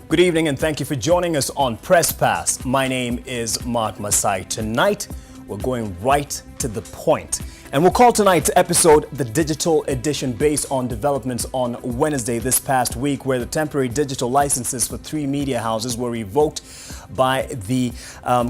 Good evening and thank you for joining us on Press Pass. My name is Mark Masai. Tonight, we're going right to the point. And we'll call tonight's episode the Digital Edition based on developments on Wednesday this past week where the temporary digital licenses for 3 media houses were revoked by the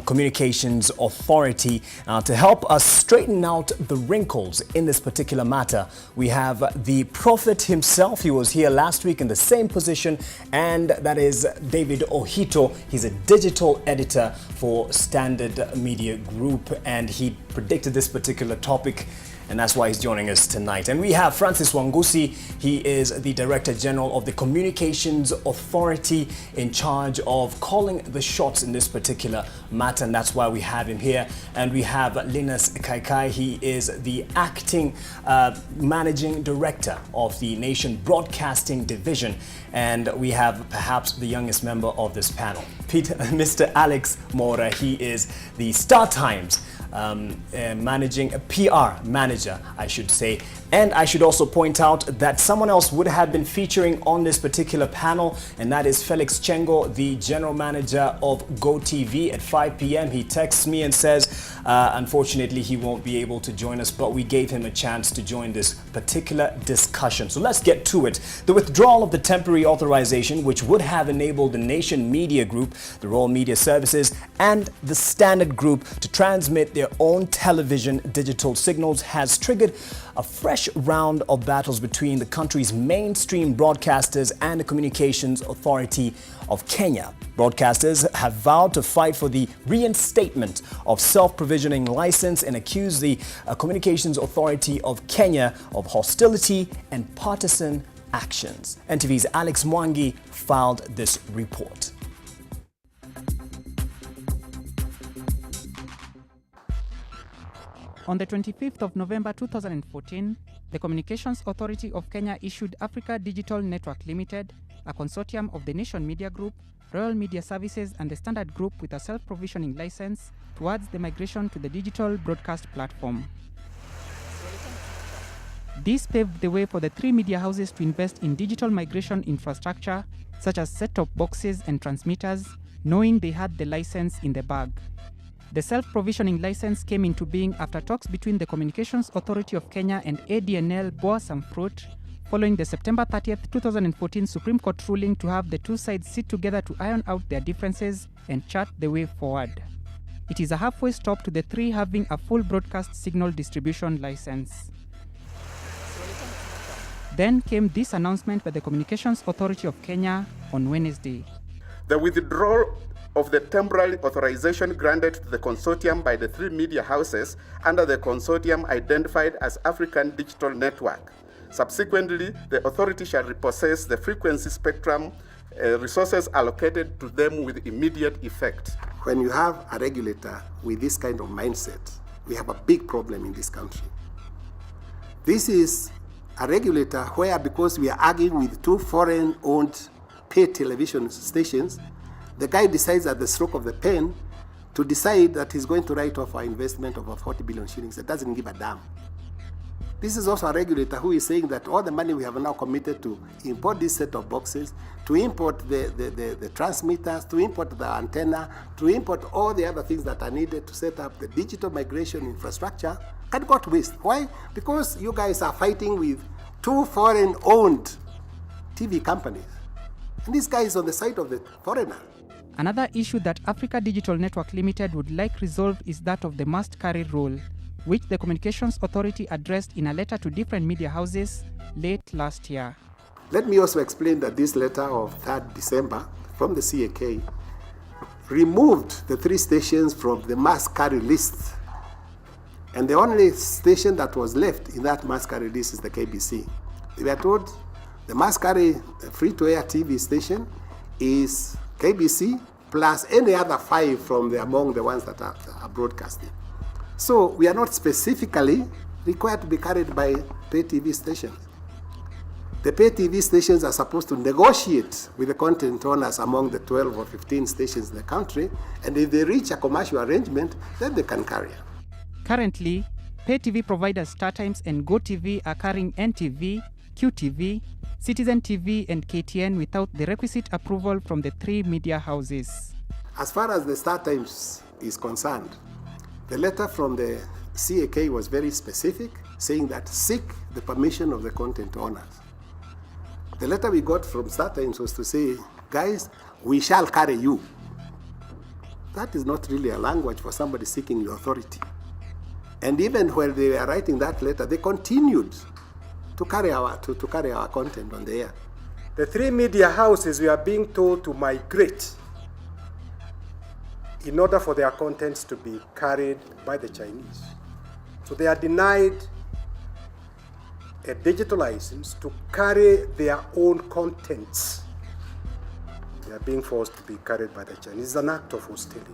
Communications Authority. To help us straighten out the wrinkles in this particular matter, we have the prophet himself. He was here last week in the same position, and that is David Ohito. He's a digital editor for Standard Media Group, and he predicted this particular topic, and that's why he's joining us tonight. And we have Francis Wangusi. He is the Director General of the Communications Authority in charge of calling the shots in this particular matter, and that's why we have him here. And we have Linus Kaikai. He is the Acting Managing Director of the Nation Broadcasting Division. And we have perhaps the youngest member of this panel, Mr. Alex Mora. He is the Star Times managing a PR manager, I should say. And I should also point out that someone else would have been featuring on this particular panel, and that is Felix Chengo, the general manager of GoTV. At 5 p.m. he texts me and says unfortunately he won't be able to join us, but we gave him a chance to join this particular discussion. So let's get to it. The withdrawal of the temporary authorization, which would have enabled the Nation Media Group, the Royal Media Services and the Standard Group to transmit their own television digital signals, has triggered a fresh round of battles between the country's mainstream broadcasters and the Communications Authority of Kenya. Broadcasters have vowed to fight for the reinstatement of self-provisioning license and accuse the Communications Authority of Kenya of hostility and partisan actions. NTV's Alex Mwangi filed this report. On the 25th of November 2014, the Communications Authority of Kenya issued Africa Digital Network Limited, a consortium of the Nation Media Group, Royal Media Services and the Standard Group with a self-provisioning license towards the migration to the digital broadcast platform. This paved the way for the 3 media houses to invest in digital migration infrastructure such as set-top boxes and transmitters, knowing they had the license in the bag. The self-provisioning license came into being after talks between the Communications Authority of Kenya and ADNL bore some fruit, following the September 30th, 2014 Supreme Court ruling to have the two sides sit together to iron out their differences and chart the way forward. It is a halfway stop to the 3 having a full broadcast signal distribution license. Then came this announcement by the Communications Authority of Kenya on Wednesday. The withdrawal of the temporary authorization granted to the consortium by the 3 media houses under the consortium identified as African Digital Network. Subsequently, the authority shall repossess the frequency spectrum resources allocated to them with immediate effect. When you have a regulator with this kind of mindset, we have a big problem in this country. This is a regulator where, because we are arguing with 2 foreign-owned paid television stations, the guy decides at the stroke of the pen to decide that he's going to write off our investment of 40 billion shillings. It doesn't give a damn. This is also a regulator who is saying that all the money we have now committed to import this set of boxes, to import the transmitters, to import the antenna, to import all the other things that are needed to set up the digital migration infrastructure can go to waste. Why? Because you guys are fighting with 2 foreign-owned TV companies. And this guy is on the side of the foreigner. Another issue that Africa Digital Network Limited would like resolved is that of the must-carry rule, which the Communications Authority addressed in a letter to different media houses late last year. Let me also explain that this letter of 3rd December from the CAK removed the 3 stations from the must-carry list. And the only station that was left in that must-carry list is the KBC. We were told the must-carry free-to-air TV station is KBC plus any other 5 from among the ones that are broadcasting. So we are not specifically required to be carried by pay TV stations. The pay TV stations are supposed to negotiate with the content owners among the 12 or 15 stations in the country, and if they reach a commercial arrangement, then they can carry. Currently, pay TV providers StarTimes and GoTV are carrying NTV, QTV, Citizen TV and KTN without the requisite approval from the three media houses. As far as the Star Times is concerned, the letter from the CAK was very specific, saying that seek the permission of the content owners. The letter we got from Star Times was to say, guys, we shall carry you. That is not really a language for somebody seeking the authority. And even when they were writing that letter, they continued to carry our content on the air. The three media houses, we are being told to migrate in order for their contents to be carried by the Chinese. So they are denied a digital license to carry their own contents. They are being forced to be carried by the Chinese. It's an act of hostility.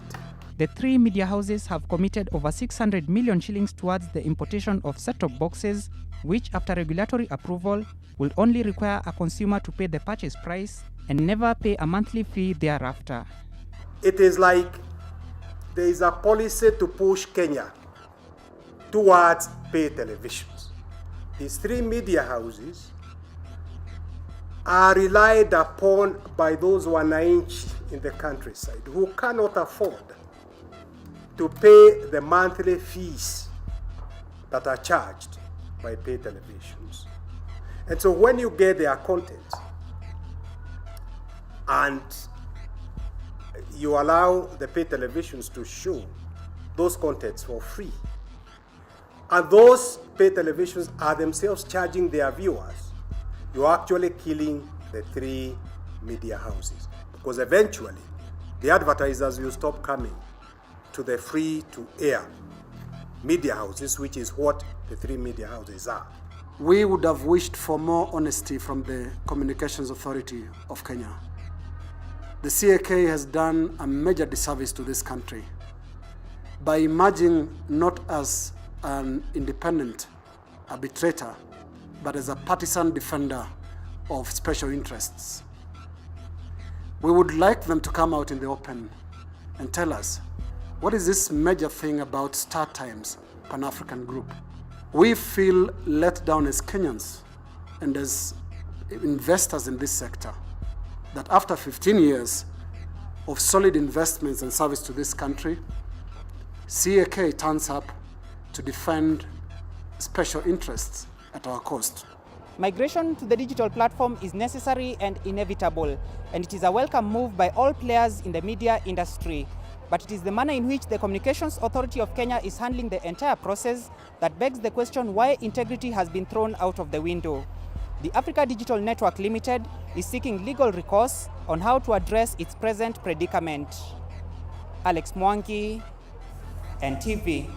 The three media houses have committed over 600 million shillings towards the importation of set-top boxes, which after regulatory approval will only require a consumer to pay the purchase price and never pay a monthly fee thereafter. It is like there is a policy to push Kenya towards pay televisions. These three media houses are relied upon by those wananchi in the countryside who cannot afford to pay the monthly fees that are charged by pay televisions. And so when you get their content and you allow the pay televisions to show those contents for free, and those pay televisions are themselves charging their viewers, you're actually killing the three media houses, because eventually the advertisers will stop coming to the free-to-air media houses, which is what the three media houses are. We would have wished for more honesty from the Communications Authority of Kenya. The CAK has done a major disservice to this country by emerging not as an independent arbitrator, but as a partisan defender of special interests. We would like them to come out in the open and tell us, what is this major thing about Star Times, Pan-African Group? We feel let down as Kenyans and as investors in this sector, that after 15 years of solid investments and service to this country, CAK turns up to defend special interests at our cost. Migration to the digital platform is necessary and inevitable, and it is a welcome move by all players in the media industry. But it is the manner in which the Communications Authority of Kenya is handling the entire process that begs the question why integrity has been thrown out of the window. The Africa Digital Network Limited is seeking legal recourse on how to address its present predicament. Alex Mwangi, NTV.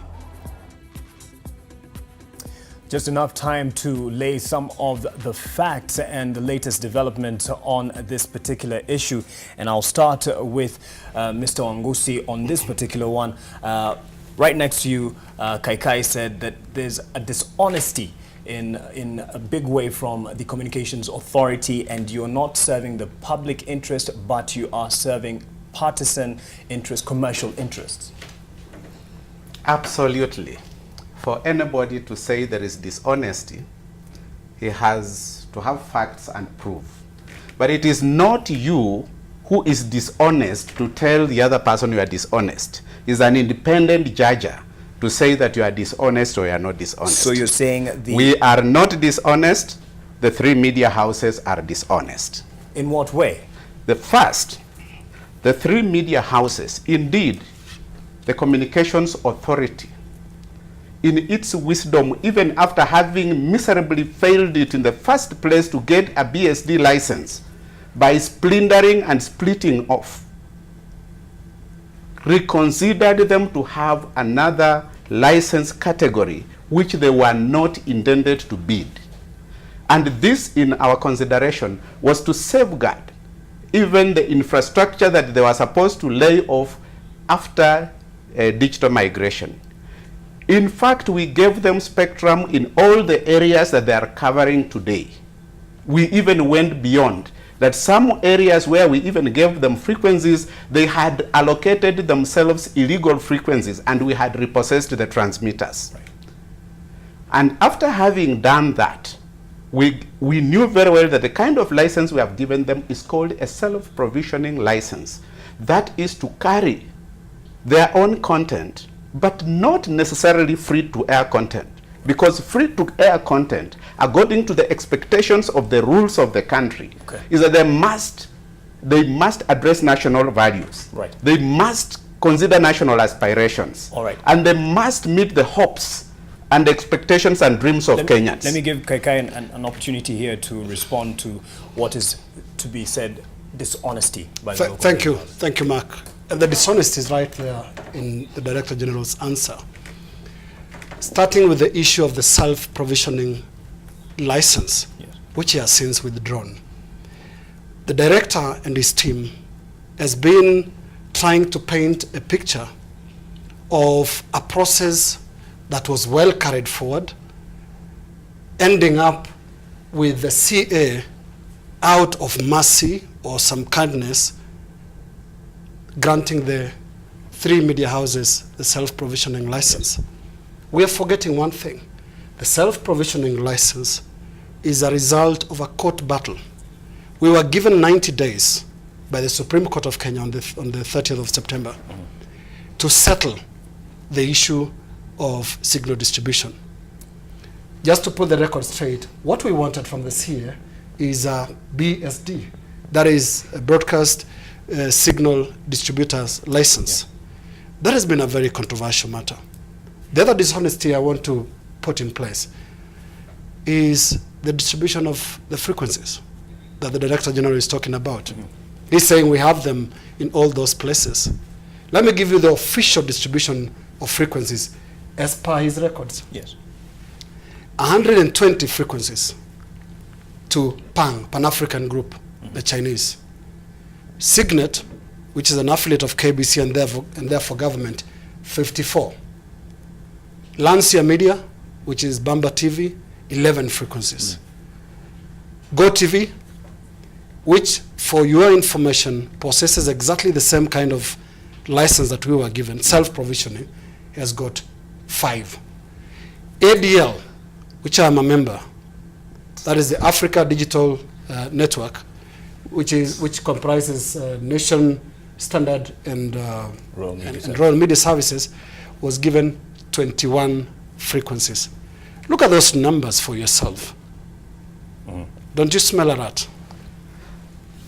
Just enough time to lay some of the facts and the latest development on this particular issue. And I'll start with Mr. Wangusi on this particular one. Right next to you, Kai said that there's a dishonesty in a big way from the Communications Authority, and you're not serving the public interest, but you are serving partisan interests, commercial interests. Absolutely. For anybody to say there is dishonesty, he has to have facts and proof. But it is not you who is dishonest to tell the other person you are dishonest. It's an independent judger to say that you are dishonest or you are not dishonest. So you're saying we are not dishonest, the three media houses are dishonest. In what way? The first, the three media houses, indeed, the Communications Authority, in its wisdom, even after having miserably failed it in the first place to get a BSD license by splintering and splitting off, reconsidered them to have another license category which they were not intended to bid. And this, in our consideration, was to safeguard even the infrastructure that they were supposed to lay off after digital migration. In fact, we gave them spectrum in all the areas that they are covering today. We even went beyond that. Some areas where we even gave them frequencies, they had allocated themselves illegal frequencies, and we had repossessed the transmitters. Right. And after having done that, we knew very well that the kind of license we have given them is called a self-provisioning license. That is to carry their own content, but not necessarily free-to-air content. Because free-to-air content, according to the expectations of the rules of the country, is that they must address national values. Right. They must consider national aspirations. All right. And they must meet the hopes and expectations and dreams of Kenyans. Let me give Kaikai an opportunity here to respond to what is to be said dishonesty by the local Thank you. government. Thank you, Mark. And the dishonesty is right there in the Director General's answer. Starting with the issue of the self-provisioning license, Yes. which he has since withdrawn. The director and his team has been trying to paint a picture of a process that was well carried forward, ending up with the CA out of mercy or some kindness granting the 3 media houses the self-provisioning license. We are forgetting one thing. The self-provisioning license is a result of a court battle. We were given 90 days by the Supreme Court of Kenya on the 30th of September to settle the issue of signal distribution. Just to put the record straight, what we wanted from the CA is a BSD, that is a broadcast signal distributor's license. Yeah. That has been a very controversial matter. The other dishonesty I want to put in place is the distribution of the frequencies that the Director General is talking about. Mm-hmm. He's saying we have them in all those places. Let me give you the official distribution of frequencies as per his records. Yes. 120 frequencies to Pan-African Group, the Chinese. Signet, which is an affiliate of KBC and therefore government, 54. Lancia Media, which is Bamba TV, 11 frequencies. Go TV, which, for your information, possesses exactly the same kind of license that we were given, self-provisioning, has got 5. ADL, which I am a member, that is the Africa Digital Network, which comprises Nation Standard and Royal Media Services, was given 21 frequencies. Look at those numbers for yourself. Don't you smell a rat?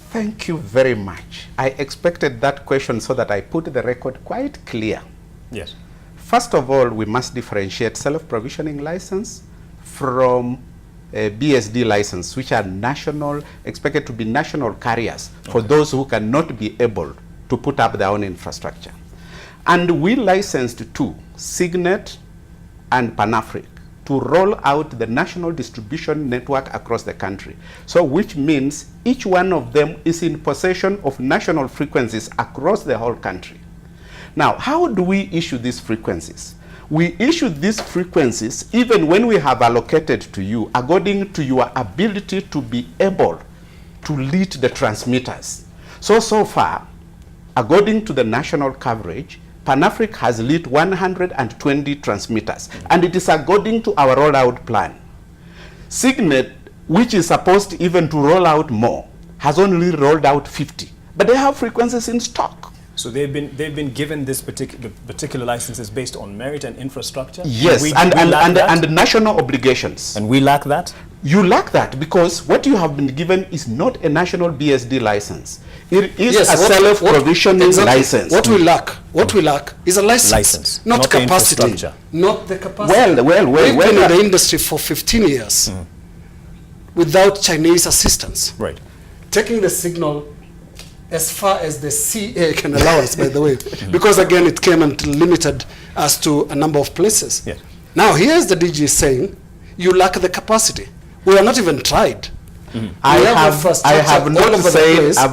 Thank you very much. I expected that question so that I put the record quite clear. Yes. First of all, we must differentiate self-provisioning license from a BSD license, which are national, expected to be national carriers for those who cannot be able to put up their own infrastructure. And we licensed two, Signet and Pan-Afric, to roll out the national distribution network across the country. So which means each one of them is in possession of national frequencies across the whole country. Now, how do we issue these frequencies? We issue these frequencies even when we have allocated to you according to your ability to be able to lead the transmitters. So far, according to the national coverage, Pan-Afric has lit 120 transmitters, and it is according to our rollout plan. Signet, which is supposed even to roll out more, has only rolled out 50, but they have frequencies in stock. So they've been given this particular licenses based on merit and infrastructure? Yes, and national obligations. And we lack that? You lack that because what you have been given is not a national BSD license. It is a self-provisioning license. What we lack is a license, not capacity. Not the capacity. We've been in the industry for 15 years without Chinese assistance. Right. Taking the signal as far as the CA can allow us, by the way, because again it came and limited us to a number of places. Yes. Now here's the DG saying, you lack the capacity. We are not even tried. I have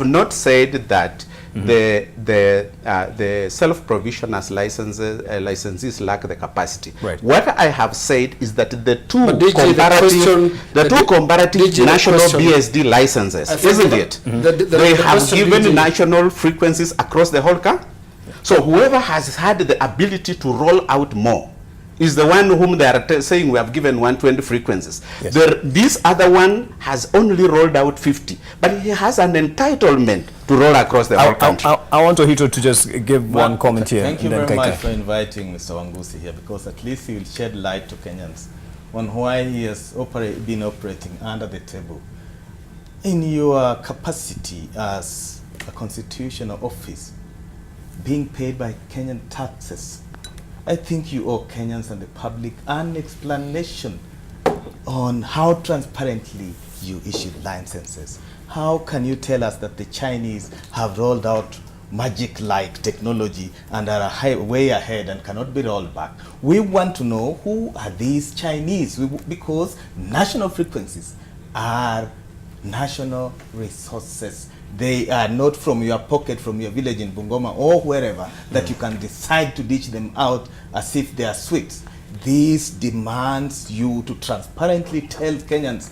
not said that the self-provisioners licenses lack the capacity. Right. What I have said is that the two comparative national BSD licenses, isn't it? They have given national frequencies across the whole country. So whoever has had the ability to roll out more is the one whom they are saying we have given 120 frequencies. Yes. This other one has only rolled out 50, but he has an entitlement to roll across the whole country. I want Ohito to just give one comment here. Thank you and then very Kaikai. much for inviting Mr. Wangusi here, because at least he will shed light to Kenyans on why he has been operating under the table. In your capacity as a constitutional office, being paid by Kenyan taxes, I think you owe Kenyans and the public an explanation on how transparently you issued licenses. How can you tell us that the Chinese have rolled out magic-like technology and are way ahead and cannot be rolled back? We want to know who are these Chinese, because national frequencies are national resources. They are not from your pocket, from your village in Bungoma or wherever, that you can decide to dish them out as if they are sweets. This demands you to transparently tell Kenyans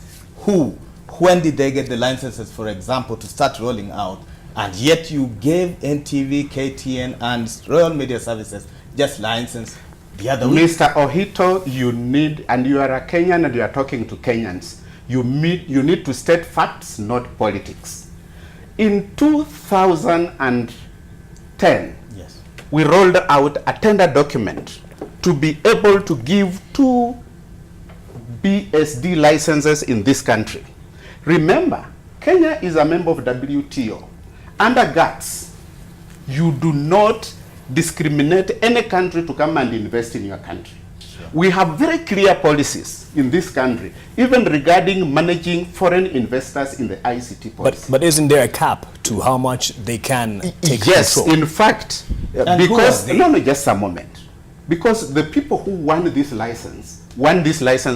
when did they get the licenses, for example, to start rolling out, and yet you gave NTV, KTN, and Royal Media Services just license the other week. Mr. Ohito, you need, and you are a Kenyan and you are talking to Kenyans, you need to state facts, not politics. In 2010, yes, we rolled out a tender document to be able to give 2 BSD licenses in this country. Remember, Kenya is a member of WTO. Under GATS, you do not discriminate any country to come and invest in your country. We have very clear policies in this country, even regarding managing foreign investors in the ICT policy. But isn't there a cap to how much they can take yes, control? in fact, because, no, just a moment. Because the people who won this license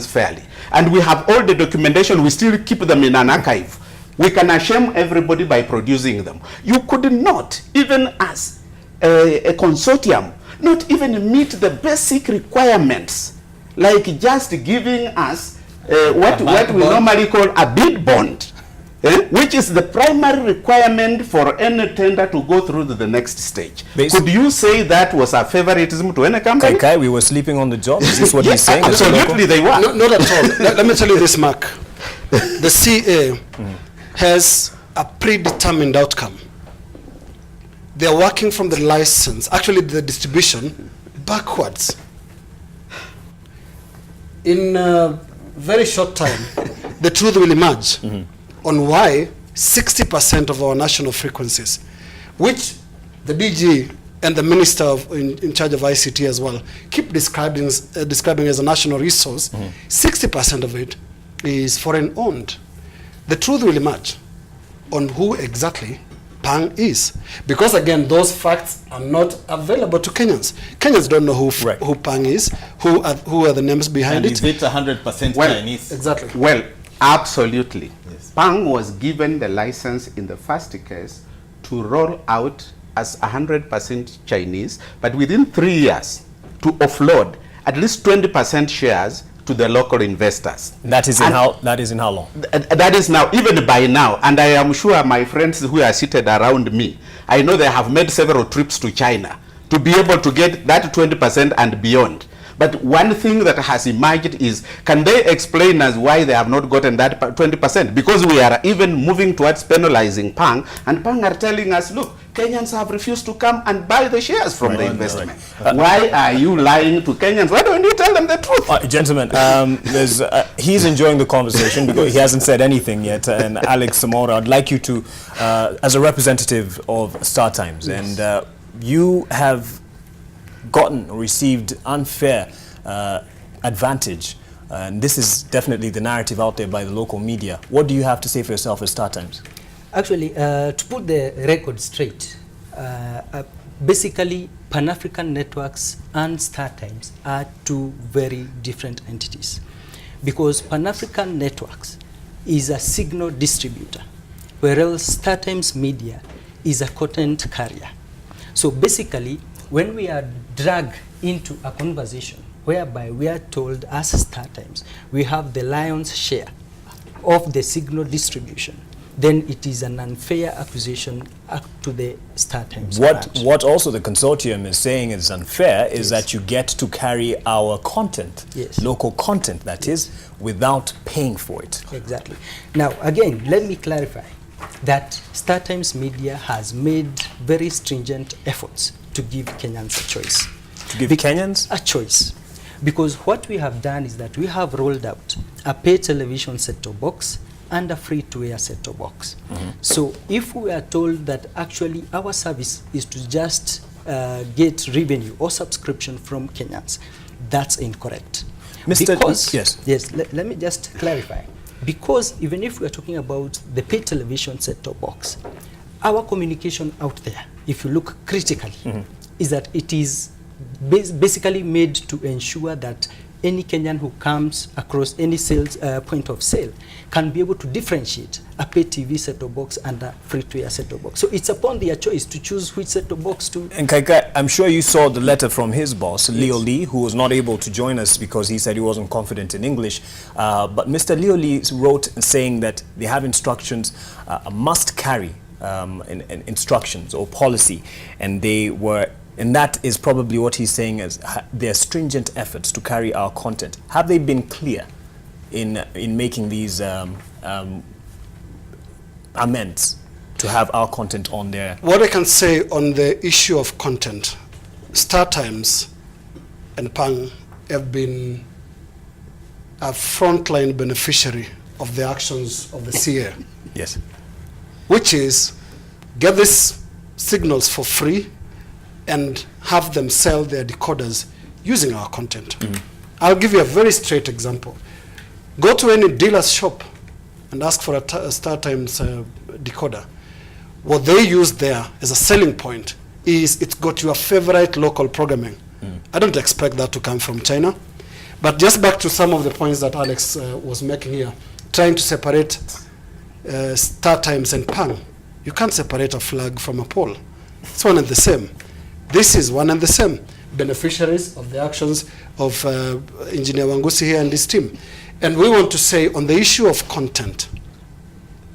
fairly. And we have all the documentation, we still keep them in an archive. We can shame everybody by producing them. You could not, even as a consortium, not even meet the basic requirements, like just giving us what we normally call a bid bond, which is the primary requirement for any tender to go through to the next stage. Could you say that was a favoritism to any company? Kai, we were sleeping on the job. Is this what he's saying? Absolutely, they were. No, not at all. Let me tell you this, Mark. The CA has a predetermined outcome. They are working from the license, actually the distribution, backwards. In a very short time, the truth will emerge on why 60% of our national frequencies, which the DG and the minister in charge of ICT as well keep describing as a national resource, 60% of it is foreign owned. The truth will emerge on who exactly Pang is, because again those facts are not available to Kenyans. Kenyans don't know who Pang is, who are the names behind and it. Is it 100% Chinese? Exactly. Well, absolutely. Yes. Pang was given the license in the first case to roll out as 100% Chinese, but within 3 years to offload at least 20% shares to the local investors. That is in how long? That is now, even by now, and I am sure my friends who are seated around me, I know they have made several trips to China to be able to get that 20% and beyond. But one thing that has emerged is, can they explain us why they have not gotten that 20%? Because we are even moving towards penalizing Pang, and Pang are telling us, look, Kenyans have refused to come and buy the shares from the investment. Why are you lying to Kenyans? Why don't you tell them the truth? Gentlemen, he's enjoying the conversation because he hasn't said anything yet. And Alex Samora, I'd like you to, as a representative of Star Times, yes, and you have received unfair advantage, and this is definitely the narrative out there by the local media. What do you have to say for yourself as Star Times? Actually, to put the record straight, basically Pan-African Networks and Star Times are two very different entities, because Pan-African Networks is a signal distributor, whereas Star Times Media is a content carrier. So basically, when we are dragged into a conversation whereby we are told as Star Times we have the lion's share of the signal distribution, then it is an unfair accusation to the StarTimes brand. What also the consortium is saying is unfair is that you get to carry our content, local content that is, without paying for it. Exactly. Now, again, let me clarify that StarTimes Media has made very stringent efforts to give Kenyans a choice. To give Kenyans? A choice. Because what we have done is that we have rolled out a pay television set-top box and a free-to-air set-top box. So if we are told that actually our service is to just get revenue or subscription from Kenyans, that's incorrect. Because, yes, let me just clarify. Because even if we are talking about the pay television set-top box, our communication out there, if you look critically, is that it is basically made to ensure that any Kenyan who comes across any sales point of sale can be able to differentiate a pay TV set-top box and a free-to-air set-top box. So it's upon their choice to choose which set-top box to... And Kaikai, I'm sure you saw the letter from his boss, Leo Lee, who was not able to join us because he said he wasn't confident in English. But Mr. Leo Lee wrote saying that they have instructions, a must-carry instructions or policy, and they were... And that is probably what he's saying is their stringent efforts to carry our content. Have they been clear in making these amends to have our content on there? What I can say on the issue of content, StarTimes and Pang have been a frontline beneficiary of the actions of the CA. Yes. Which is get these signals for free and have them sell their decoders using our content. I'll give you a very straight example. Go to any dealer's shop and ask for a StarTimes decoder. What they use there as a selling point is it's got your favorite local programming. I don't expect that to come from China. But just back to some of the points that Alex was making here, trying to separate StarTimes and Pang. You can't separate a flag from a pole. It's one and the same. This is one and the same, beneficiaries of the actions of Engineer Wangusi here and his team. And we want to say on the issue of content,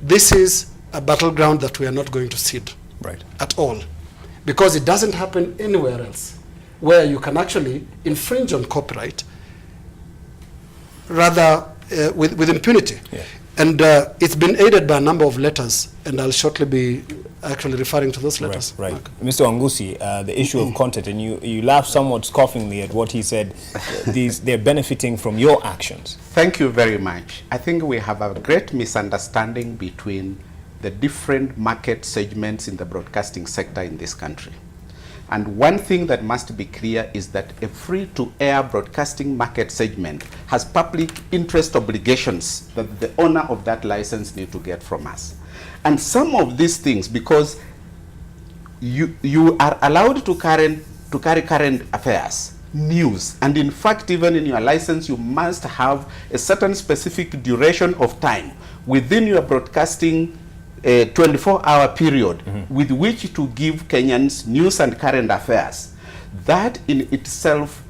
this is a battleground that we are not going to cede at all, because it doesn't happen anywhere else where you can actually infringe on copyright rather with impunity. And it's been aided by a number of letters, and I'll shortly be actually referring to those letters. Right. Mr. Wangusi, the issue of content, and you laughed somewhat scoffingly at what he said, they're benefiting from your actions. Thank you very much. I think we have a great misunderstanding between the different market segments in the broadcasting sector in this country. And one thing that must be clear is that a free-to-air broadcasting market segment has public interest obligations that the owner of that license need to get from us. And some of these things, because you are allowed to carry current affairs, news, and in fact, even in your license, you must have a certain specific duration of time within your broadcasting 24-hour period with which to give Kenyans news and current affairs. That in itself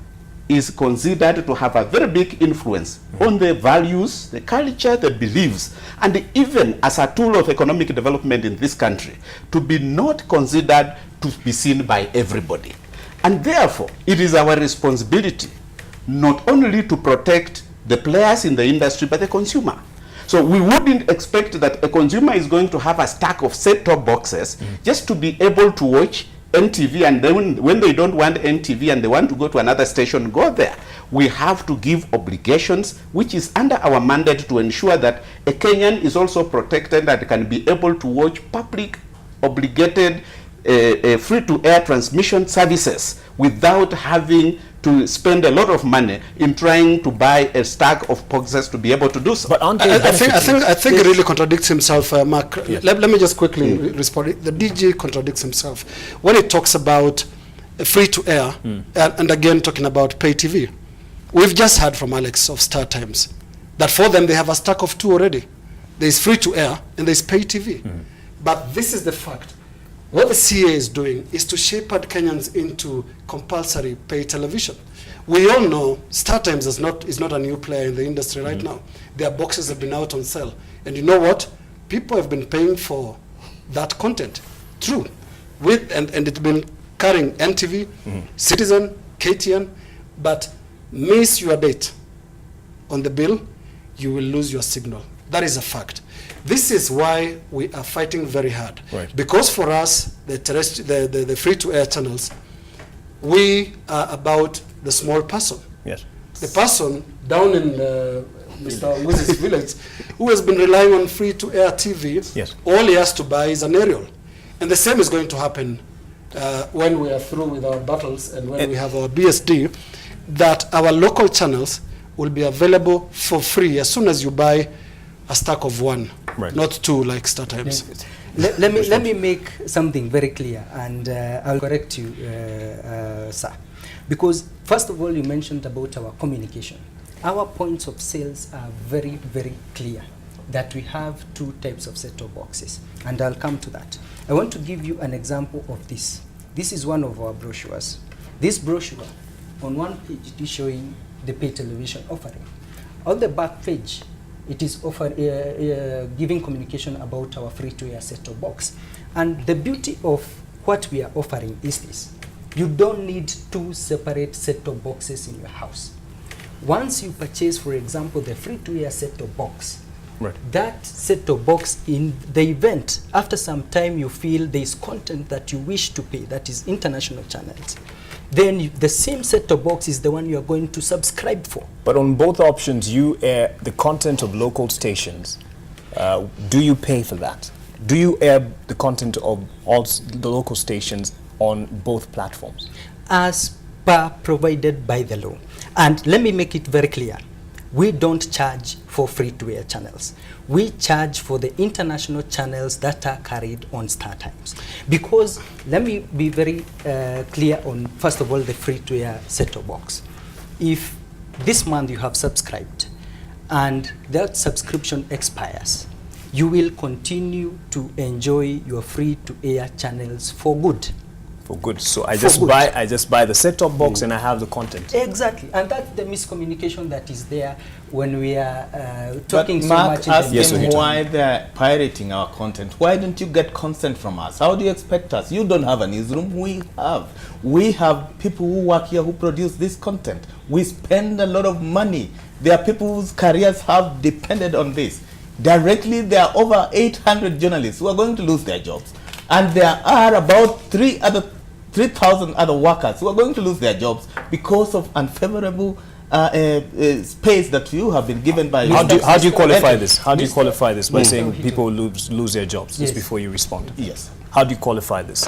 is considered to have a very big influence on the values, the culture, the beliefs, and even as a tool of economic development in this country, to be not considered to be seen by everybody. And therefore, it is our responsibility not only to protect the players in the industry, but the consumer. So we wouldn't expect that a consumer is going to have a stack of set-top boxes just to be able to watch NTV, and then when they don't want NTV and they want to go to another station, go there. We have to give obligations, which is under our mandate, to ensure that a Kenyan is also protected and can be able to watch public obligated free-to-air transmission services without having to spend a lot of money in trying to buy a stack of boxes to be able to do so. But aren't they I think he really contradicts himself, Mark. Yes. Let me just quickly respond. The DG contradicts himself when he talks about free-to-air and again talking about pay TV. We've just heard from Alex of StarTimes that for them they have a stack of two already. There's free-to-air and there's pay TV. But this is the fact. What the CA is doing is to shepherd Kenyans into compulsory pay television. We all know StarTimes is not a new player in the industry right now. Their boxes have been out on sale. And you know what? people have been paying for that content. True. And it's been carrying NTV, Citizen, KTN, but miss your date on the bill, you will lose your signal. That is a fact. This is why we are fighting very hard. Right. Because for us, the free-to-air channels, we are about the small person. Yes. The person down in Mr. Nguzi's village who has been relying on free-to-air TV, Yes. all he has to buy is an aerial. And the same is going to happen when we are through with our battles and when we have our BSD, that our local channels will be available for free as soon as you buy a stack of one, right. not two like StarTimes. Let me make something very clear, and I'll correct you, sir. Because first of all, you mentioned about our communication. Our points of sales are very, very clear, that we have two types of set-top boxes, and I'll come to that. I want to give you an example of this. This is one of our brochures. This brochure, on one page, it is showing the pay television offering. On the back page, it is giving communication about our free-to-air set-top box. And the beauty of what we are offering is this. You don't need two separate set-top boxes in your house. Once you purchase, for example, the free-to-air set-top box, Right. that set-top box, in the event, after some time you feel there is content that you wish to pay, that is international channels, then the same set-top box is the one you are going to subscribe for. But on both options, you air the content of local stations. Do you pay for that? Do you air the content of all the local stations on both platforms? As per provided by the law. And let me make it very clear. We don't charge for free-to-air channels. We charge for the international channels that are carried on StarTimes. Because, let me be very clear on, first of all, the free-to-air set-top box. If this month you have subscribed and that subscription expires, you will continue to enjoy your free-to-air channels for good. For good. So I just buy the set-top box and I have the content. Exactly, and that's the miscommunication that is there when we are talking so Mark much. asked Yes, them why they're pirating our content. Why don't you get consent from us? How do you expect us? You don't have a newsroom. We have. We have people who work here who produce this content. We spend a lot of money. There are people whose careers have depended on this. Directly, there are over 800 journalists who are going to lose their jobs. And there are about 3,000 other workers who are going to lose their jobs because of unfavorable space that you have been given by. How do you qualify this? How do you qualify this by saying people lose their jobs? Just before you respond. Yes. How do you qualify this?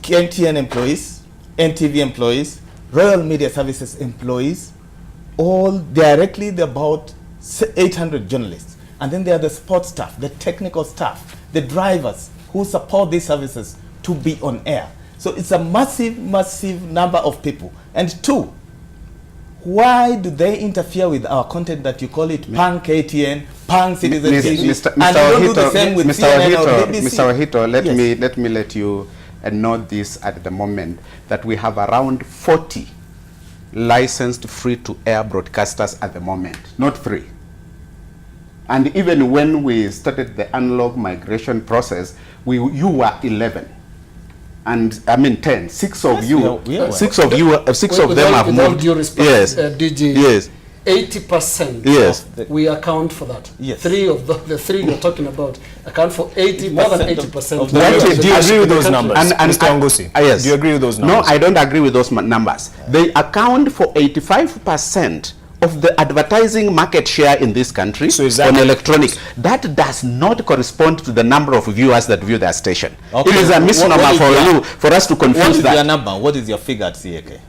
NTN employees, NTV employees, Royal Media Services employees, all directly about 800 journalists. And then there are the support staff, the technical staff, the drivers who support these services to be on air. So it's a massive, massive number of people. And two, why do they interfere with our content that you call it Punk KTN, Punk Citizen TV, and you don't do the same with CNN or BBC? Mr. Wahito, let me let you note this at the moment, that we have around 40 licensed free-to-air broadcasters at the moment, not 3. And even when we started the analog migration process, you were 11. And I mean 10. 6 of you, 6 of you, 6 of them have moved. Due respect, yes, DG, yes, 80%. yes. We account for that. Yes. 3 of the 3 you're talking about account for 80, more than 80%. Do you agree with those numbers, Mr. Nguzi? Yes. Do you agree with those numbers? No, I don't agree with those numbers. They account for 85% of the advertising market share in this country on electronic. That does not correspond to the number of viewers that view their station. Okay. It is a misnomer for us to confuse that. What is your number? What is your figure at CAK?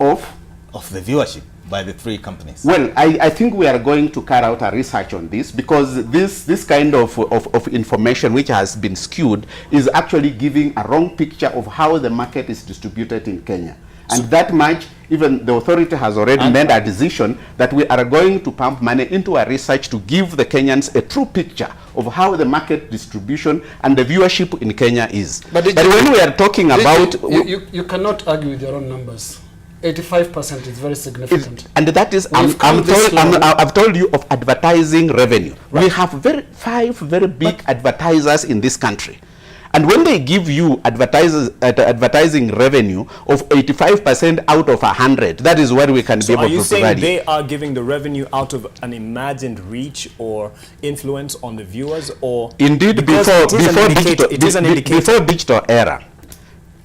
Of the viewership by the 3 companies? Well, I think we are going to carry out a research on this, because this kind of information which has been skewed is actually giving a wrong picture of how the market is distributed in Kenya. And that much, even the authority has already made a decision that we are going to pump money into a research to give the Kenyans a true picture of how the market distribution and the viewership in Kenya is. But when we are talking about... You cannot argue with your own numbers. 85% is very significant. And that is, I've told you of advertising revenue. Right. We have five very big advertisers in this country. And when they give you advertising revenue of 85% out of 100, that is what we can be able to provide. So are you saying they are giving the revenue out of an imagined reach or influence on the viewers? Or indeed, before digital era,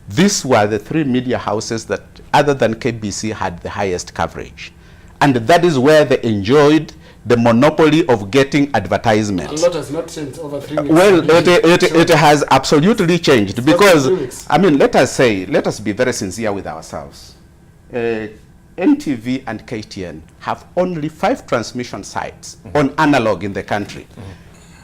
these were the three media houses that, other than KBC, had the highest coverage. And that is where they enjoyed the monopoly of getting advertisements. A lot has not changed over 3 weeks. Well, it has absolutely changed, because, I mean, let us be very sincere with ourselves. NTV and KTN have only 5 transmission sites on analog in the country.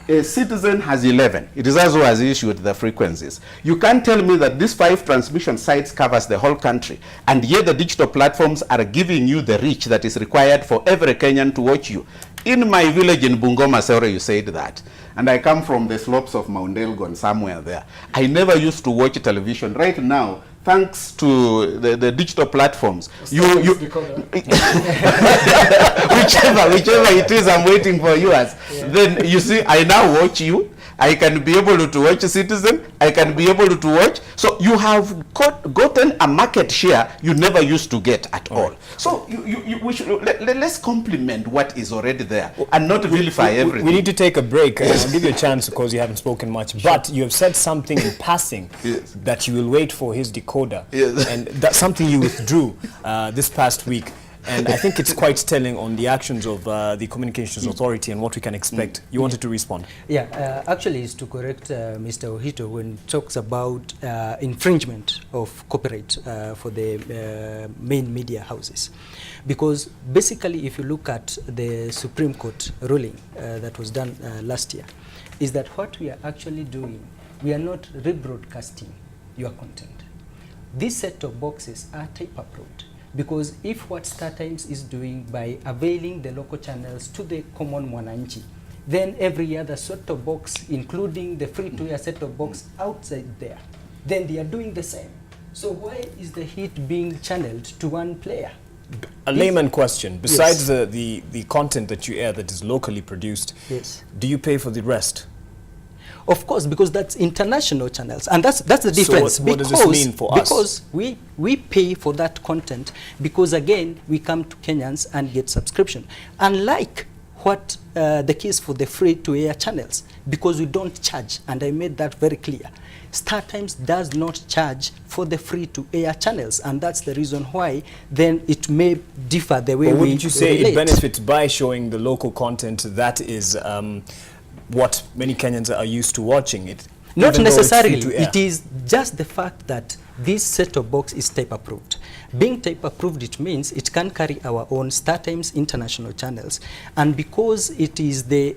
A Citizen has 11. It is as well as issued the frequencies. You can't tell me that these 5 transmission sites covers the whole country, and yet the digital platforms are giving you the reach that is required for every Kenyan to watch you. In my village in Bungoma, sorry, you said that, and I come from the slopes of Mount Elgon, somewhere there. I never used to watch television. Right now, thanks to the digital platforms, whichever it is, I'm waiting for yours. Yeah. Then you see, I now watch you. I can be able to watch Citizen. I can be able to watch. So you have gotten a market share you never used to get at all. So we should, let's complement what is already there and not vilify everything. We need to take a break. I'll give you a chance because you haven't spoken much. But you have said something in passing that you will wait for his decoder. Yes. And that's something you withdrew this past week. And I think it's quite telling on the actions of the Communications Authority and what we can expect. You wanted to respond? Yeah, actually it's to correct Mr. Ohito when he talks about infringement of copyright for the main media houses. Because basically if you look at the Supreme Court ruling that was done last year, is that what we are actually doing, we are not rebroadcasting your content. These set-top boxes are tape-approved. Because if what StarTimes is doing by availing the local channels to the common mwananchi, then every other set-top box, including the free-to-air set-top box outside there, then they are doing the same. So why is the hit being channeled to one player? A layman question. Besides the content that you air that is locally produced, do you pay for the rest? Of course, because that's international channels, and that's the difference. So what does this mean for us? Because we pay for that content, because again we come to Kenyans and get subscription. Unlike what the case for the free-to-air channels, because we don't charge, and I made that very clear. StarTimes does not charge for the free-to-air channels, and that's the reason why then it may differ the way we relate. Wouldn't you say it benefits by showing the local content that is what many Kenyans are used to watching it? Not necessarily. It is just the fact that this set-top box is tape-approved. Being tape-approved, it means it can carry our own StarTimes international channels. And because it is the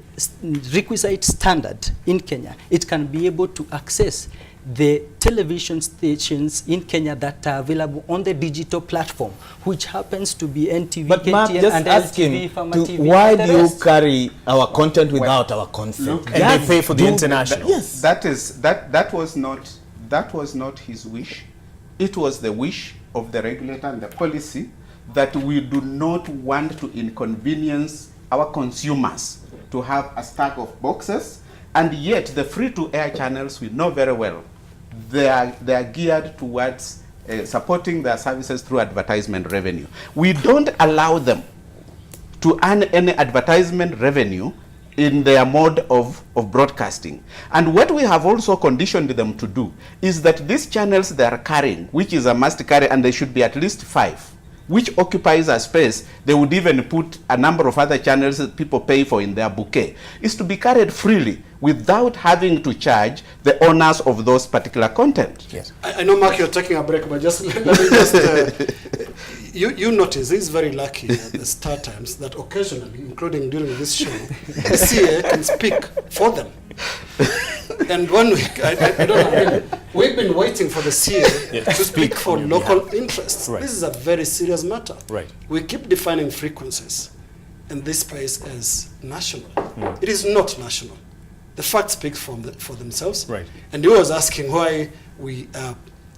requisite standard in Kenya, it can be able to access the television stations in Kenya that are available on the digital platform, which happens to be NTV, but Mark, KTN, just and asking, TV, why do you carry our content without our consent? And they pay for the international. Yes, that was not his wish. It was the wish of the regulator and the policy that we do not want to inconvenience our consumers to have a stack of boxes, and yet the free-to-air channels, we know very well, they are geared towards supporting their services through advertisement revenue. We don't allow them to earn any advertisement revenue in their mode of broadcasting. And what we have also conditioned them to do is that these channels they are carrying, which is a must carry, and there should be at least 5, which occupies a space, they would even put a number of other channels that people pay for in their bouquet, is to be carried freely without having to charge the owners of those particular content. Yes. I know, Mark, you're taking a break, but just let me just... you notice, he's very lucky at the StarTimes that occasionally, including during this show, the CA can speak for them. And 1 week, I don't know, we've been waiting for the CA to speak for local interests. Right. This is a very serious matter. Right. We keep defining frequencies in this space as national. It is not national. The facts speak for themselves. Right. And he was asking why we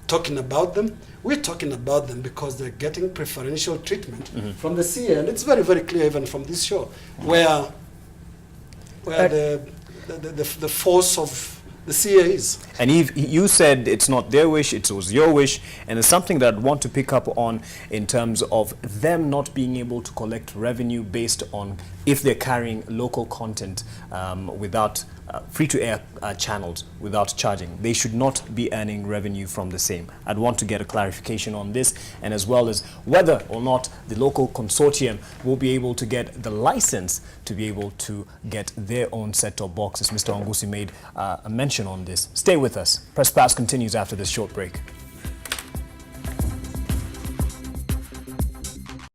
talking about them. We're talking about them because they're getting preferential treatment from the CA, and it's very, very clear even from this show, where the force of the CA is. And Eve, you said it's not their wish, it was your wish, and it's something that I'd want to pick up on in terms of them not being able to collect revenue based on if they're carrying local content without free-to-air channels without charging. They should not be earning revenue from the same. I'd want to get a clarification on this, and as well as whether or not the local consortium will be able to get the license to be able to get their own set-top boxes. Mr. Wangusi made a mention on this. Stay with us. Press Pass continues after this short break.